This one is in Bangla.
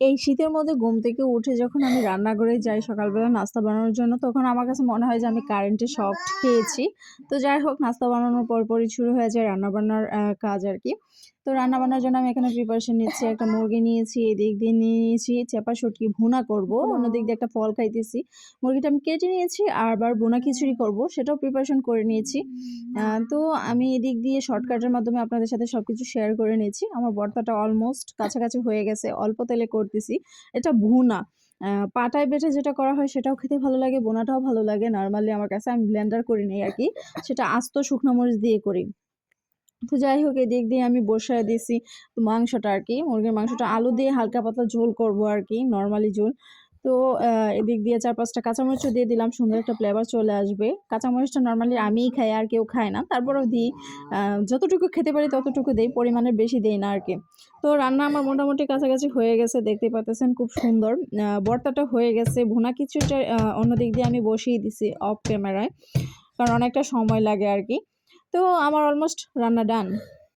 এই শীতের মধ্যে ঘুম থেকে উঠে যখন আমি রান্নাঘরে যাই সকালবেলা নাস্তা বানানোর জন্য, তখন আমার কাছে মনে হয় যে আমি কারেন্টের শক খেয়েছি। তো যাই হোক, নাস্তা বানানোর পরপরই শুরু হয়ে যায় রান্নাবান্নার কাজ আরকি। তো রান্নাবান্নার জন্য আমি এখানে প্রিপারেশন নিচ্ছি। একটা মুরগি নিয়েছি, এদিক দিয়ে নিয়ে নিয়েছি চেপা শুটকি ভুনা করব। অন্যদিক দিয়ে একটা ফল খাইতেছি। মুরগিটা আমি কেটে নিয়েছি, আর আবার ভুনা খিচুড়ি করব, সেটাও প্রিপারেশন করে নিয়েছি। তো আমি এদিক দিয়ে শর্টকাটের মাধ্যমে আপনাদের সাথে সবকিছু শেয়ার করে নিয়েছি। আমার ভর্তাটা অলমোস্ট কাছাকাছি হয়ে গেছে। অল্প তেলে করতেছি। এটা ভুনা। পাটায় বেটে যেটা করা হয় সেটাও খেতে ভালো লাগে, ভুনাটাও ভালো লাগে। নরমালি আমার কাছে আমি ব্লেন্ডার করি নাই আরকি। সেটা আস্ত শুকনা মরিচ দিয়ে করি। তো যাই হোক, এদিক দিয়ে আমি বসায় দিছি মাংসটা আরকি। মুরগির মাংসটা আলু দিয়ে হালকা পাতলা ঝোল করব আরকি, নরমালি ঝোল। তো এদিক দিয়ে ৪-৫ টা কাঁচামরিচও দিয়ে দিলাম, সুন্দর একটা ফ্লেভার চলে আসবে। কাঁচামরিচটা নরমালি আমিই খাই, আর কেউ খায় না। তারপরেও দিই। আ যতটুকু খেতে পারি ততটুকু দেই, পরিমাণের বেশি দেই না আরকি। তো রান্না আমার মোটামুটি কাছাকাছি হয়ে গেছে, দেখতেই পারতেছেন খুব সুন্দর। ভর্তাটা হয়ে গেছে। ভুনা খিচুড়িটা অন্য দিক দিয়ে আমি বসিয়ে দিছি অফ ক্যামেরায়। কারণ অনেকটা সময় লাগে আরকি। তো আমার অলমোস্ট রান্না ডান।